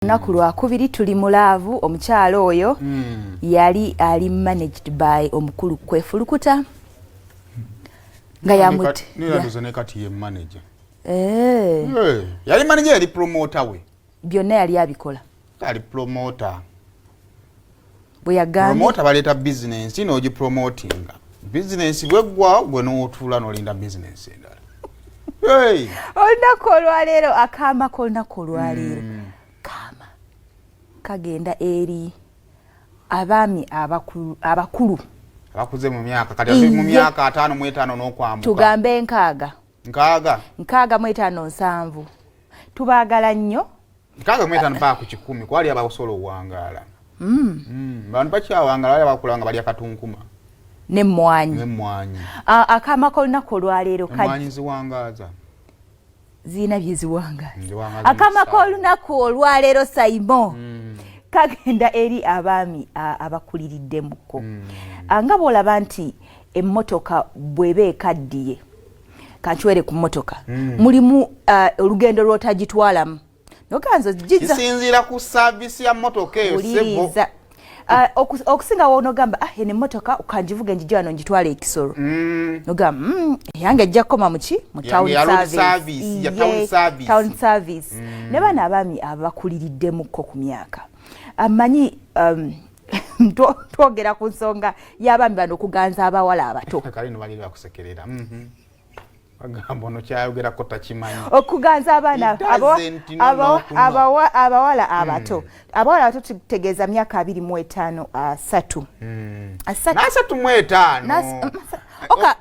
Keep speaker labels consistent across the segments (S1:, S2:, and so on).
S1: Naku lwakubiri tuli mulaavu omukyalo oyo yali ali managed by omukulu kwefulukuta nga yamute
S2: niraduza ne kati ye manager yali manager yali promoter we
S1: byonna yali abikola
S2: yali promoter
S1: bwe yagambye
S2: promoter baleta business n'ogi promoting business bwegwa gwe n'otula n'olinda business endala
S1: olunaku olwaleero akaamako olunaku olwaleero kama kagenda eri abaami abakulu
S2: abakuze mu myaka kati ali mu myaka 5 mu 5 n'okwambuka
S1: tugambe nkaaga mu 5 7 tubaagala nnyo
S2: nkaaga mu 5 pa ku 10 kwali abawosolo wangala bantu bakyawangala bali abakulanga bali akatunkuma
S1: n'emmwanyi akaamako olunaku olwaleero
S2: emmwanyi ziwangaza
S1: zina byeziwanga akamako olunaku olwaleero Saimo kagenda eri abaami abakuliriddemuko nga bw'olaba nti emmotoka bw'eba ekaddiye kanchwere ku mmotoka mulimu olugendo lw'otagitwalamu noganzo
S2: gisinziira ku saavisi ya mmotoka eyo sebo
S1: okusinga wonogamba ene mmotoka ukanjivuga njijja wano njitwala ekisoro nogamba yange ajja kukoma muki mu town service ne bana abaami abakuliriddemukko ku myaka amanyi twogera ku nsonga y'abaami bano okuganza abawala abato
S2: kale no balira kusekerera agamba ono kyayogerako takimanyi
S1: okuganza abaana abawala abato abawala abato tutegeeza myaka 25
S2: 3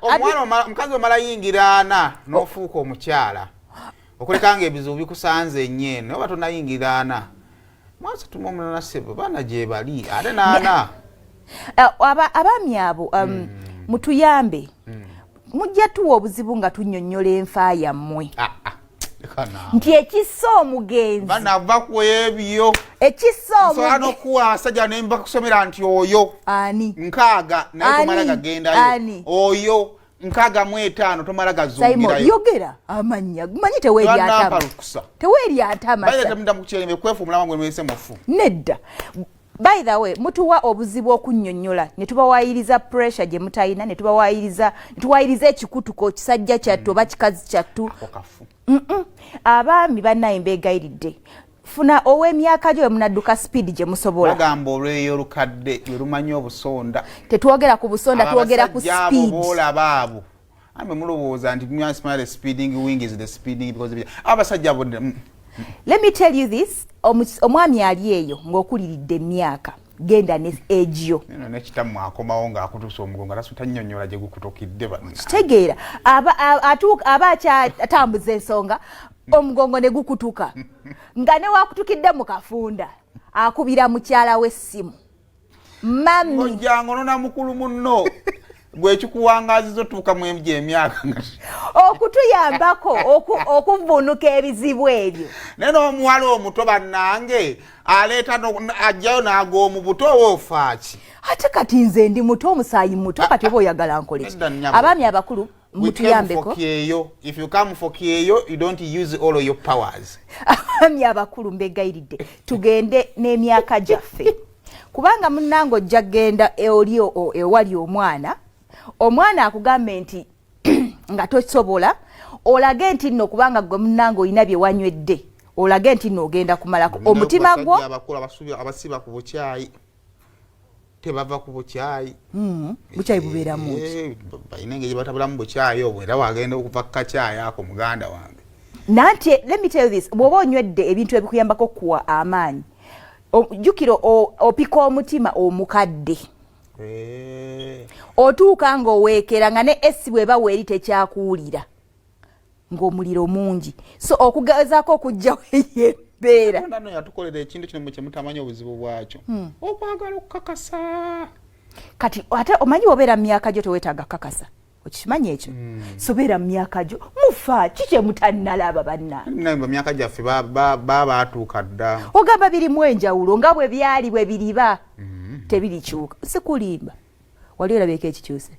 S2: omwana mukazi omala yingira 4 n'ofuuka omukyala okulekanga ebizibu bikusanze nnyeno oba tonayingira 4 mwasa tumomunana sebo baana gye bali ate naana
S1: abaami abo mutuyambe mujja tuwa obuzibu nga tunnyonnyola enfa yammwe nti ekissa omugenzi
S2: banava ku ebyo
S1: ekissa
S2: nokuwa asajja nemba kusomera nti oyo
S1: ani
S2: nkaaga naye tomala gagendayo oyo nkaaga mu 5 tomala gazungirayo
S1: yogera amanya manyi teweeri atama
S2: kwefu omulama gwe mwese mufu
S1: nedda. By the way, mutuwa obuzibu okunnyonnyola ne tubawaayiriza pressure gye mutayina ne tubawaayiriza ekikutuko kisajja kyattu oba kikazi kyattu abaami bannaye mbeegayiridde funa ow'emyaka gyo munadduka speed gye musobola
S2: bagamba olweyo olukadde lumanyi obusonda
S1: tetwogera ku busonda twogera ku speed
S2: baabo ambe mulowooza nti smile speeding wing is the speeding because abasajja abo
S1: let me tell you this omwami ali eyo ng'okuliridde emyaka genda ne ejyo
S2: nekitamu akomawo ng'akutuusa omugongo alasu tannyonnyola gye gukutokidde
S1: kitegeera aba akyatambuza ensonga omugongo ne gukutuka nga ne wakutukidde mu kafunda akubira mukyala w'essimu mami
S2: ojjango nona mukulu munno gwe kikuwangazizo tuuka mu emyaka
S1: okutuyambako okuvvuunuka ebizibu ebyo
S2: naye n'omuwala omuto bannange aleeta ajjayo n'ag'omu buto woofaaki
S1: ate kati nze ndi muto omusaayi muto kati oba oyagala nkoleki abaami abakulu mutuyambeko
S2: if you come for Kieyo you don't use all of your powers
S1: abaami abakulu mbegayiridde tugende n'emyaka gyaffe kubanga munnange ojja genda ewali omwana akugambe nti nga tosobola olage nti nno kubanga gwe munnange olina bye wanywedde olage nti nno ogenda kumalako omutima gwo
S2: abasiba ku bukyayi tebava ku bukyayi
S1: bukyayi bubeera mungi
S2: balina engeri batabulamu bukyayi obwo era wagenda okuva ku kakyayi ako muganda wange
S1: nanti let me tell you this bw'oba onywedde ebintu ebikuyambako okuwa amaanyi jjukira opika omutima omukadde otuuka ng'oweekera nga ne esi bw'eba weeri tekyakuwulira ng'omuliro mungi so okugezaako okugjawo ey'embeera
S2: nano yatukolera ekintu kino kye mutamanyi obuzibu bwakyo okwagala okukakasa
S1: kati ate omanyi obeera mu myaka gyo teweetaaga kakasa okimanyi ekyo sobeera mu myaka gyo mufa kikye mutannalaba
S2: bannange myaka gyaffe baatuuka dda
S1: ogamba birimu enjawulo nga bwe byali bwe biriba tebirikyuka sikulimba wali olabeeko ekikyuse